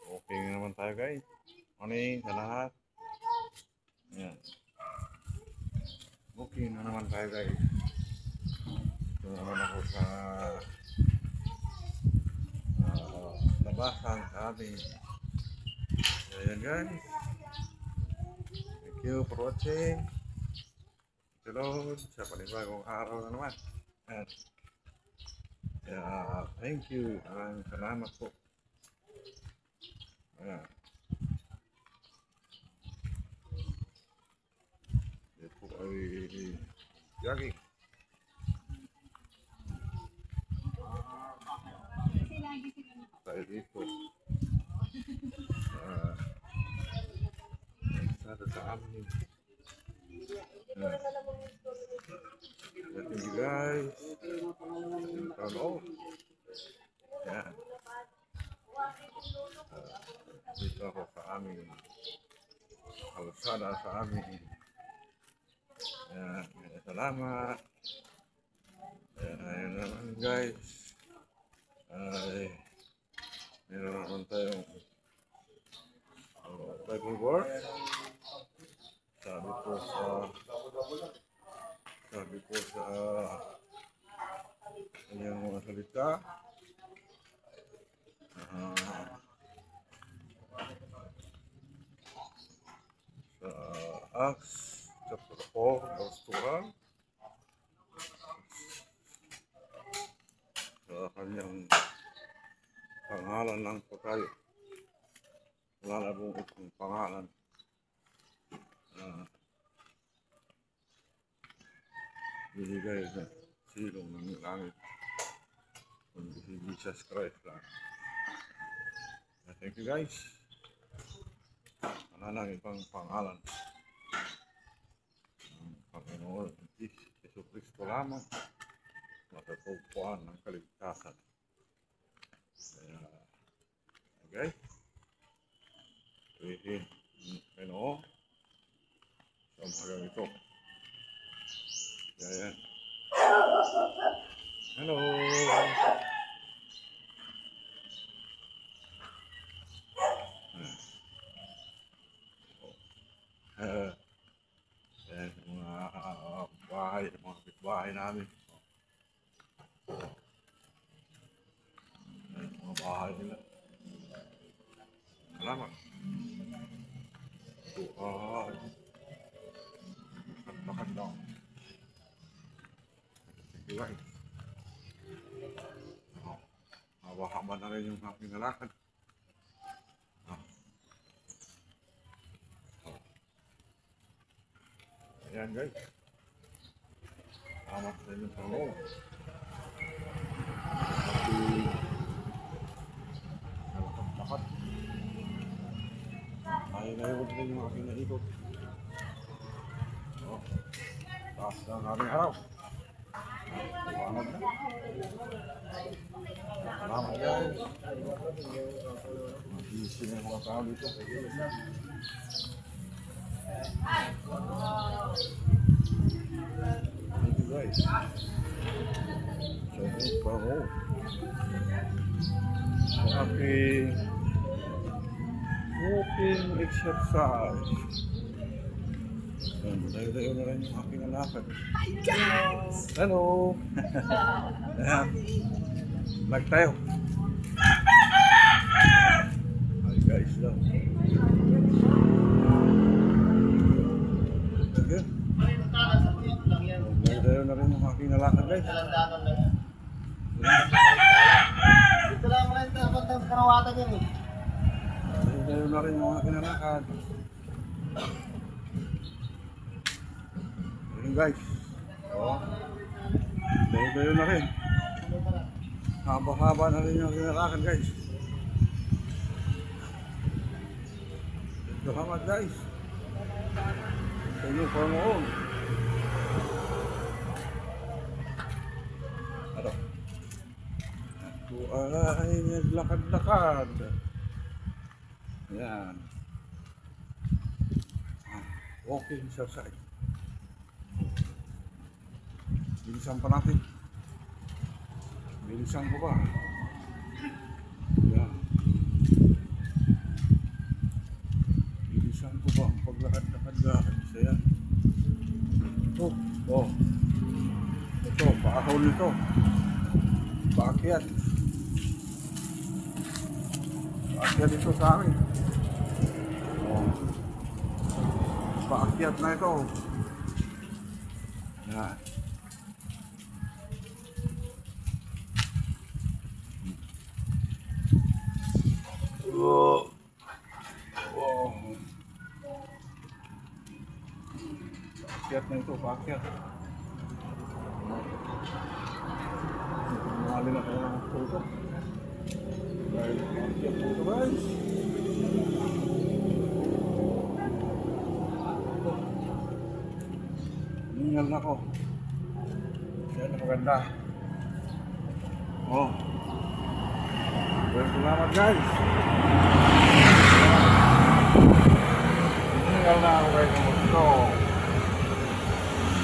Okay na naman tayo guys. Morning sa lahat. Ayan. Okay na naman tayo guys. Ito naman ako sa labasan sa ating. Ayan guys. Thank you for watching. Lord, sa panibagong araw na naman. Ayan. Thank you. Maraming salamat po. Ayan. Ito po ay jogging. Tayo dito. Sa amin. Thank you guys. Hello. Yan. Dito ako sa amin. Kalsada sa amin. Yan. Salamat. Ayan naman guys. Ay, meron naman tayong Bible verse. Sabi po sa kanyang mga salita, sa Acts chapter 4 verse 12, sa kanyang pangalan lang po tayo. Wala na pong itong pangalan. Binigay sa silong ng langit kundi si Jesus Christ lang. Thank you guys. Wala lang ibang pangalan ng Panginoon Jesu Cristo lamang matatagpuan ng kaligtasan. Kaya guys, purihin ng Panginoon sa umagang ito. Ayan. Hello. Ayan, mga bahay, mga kapitbahay namin. Ayan, mga bahay nila. Salamat. Buhay. Makan daw. Guys, haba-haba na rin yung aking nalakad. Ayan guys, salamat sa inyong Panginoon. Lakad-lakad. Ay, naiwag rin yung aking naikot. Taas na ang aming araw. Salamat na. Salamat guys. Mag-iisi na yung mga tao dito. Thank you guys. Sa inyong Panginoon. Sa aking walking exercise. Dayo-dayo na rin yung aking alakad. Hi guys! Hello! Ayan. Lag tayo. Hi guys lang. Again. Dayo-dayo na rin yung aking alakad guys. Dito lang mo rin dapat ng karawatan yan eh. Dayo-dayo na rin yung aking alakad. Ayan guys. Dayo-dayo na rin. Haba-haba na rin yung kinalakan guys. Salamat guys. Sa inyong Panginoon. Ano? Ako ay naglakad-lakad. Ayan. Walking exercise. Bilisan pa natin. Bilisan ko ba? Yan. hole nito. Paakyat. Paakyat ito sa akin. Oh. Paakyat na ito. Yan. Oh. Oh. Paakyat na ito, paakyat. Mahali na kayo ng puto. Dahil paakyat po ito, guys. Ningal na ko. Yan ang maganda. Oh. Salamat guys. Ningal na ako guys ng gusto.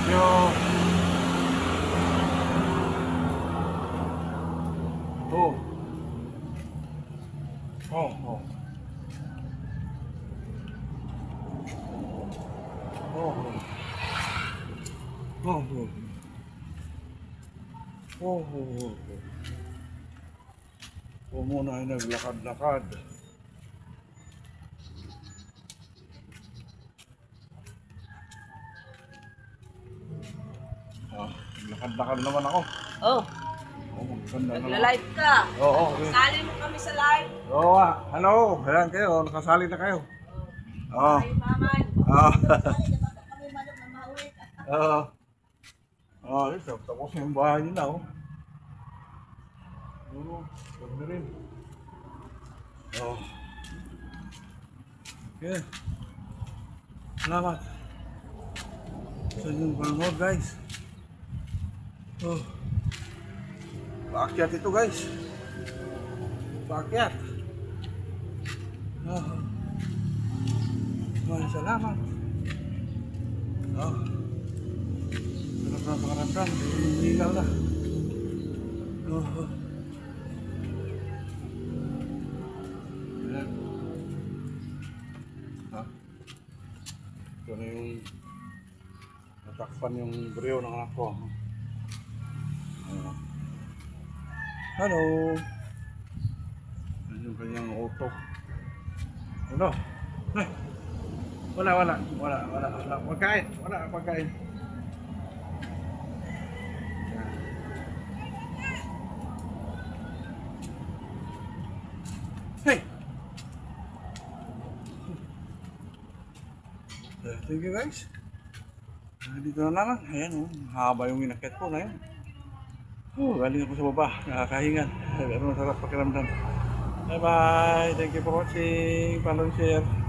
Yo. Oh. Oh, oh. Oh, oh. Oh, oh. Oh, oh, oh. O muna ay naglakad-lakad. Lakad-lakad naman ako. Oh, Maganda naman. nagla-live ka. Oo, okay. Sali mo kami sa live. Oo, hello. Ayan kayo, nakasali na kayo. Oo. Ay, maman. Oo. Kami manok na mauwi. Oo. Oo, ito. Tapos na yung bahay nila, oh. Oo, ganda rin. Oo. Okay. Salamat sa inyong panonood, guys. Oh. Paakyat ito, guys. Paakyat. Oh. Maraming salamat. Oh. Sarap na pakaramdam. Hinihingal na. Oh. Ayan. Ha? Ito na yung natakpan yung breo ng anak ko. Hello. Yan yung kanyang auto. Ano? Ay. Wala. Pagkain. Wala pagkain. Hey. Thank you guys. Dito na naman. Ayan oh. Haba yung inakit ko na yan. Oh, galing ako sa baba. Nakakahingan. Pero masarap pakiramdam. Bye bye. Thank you for watching. Follow and share.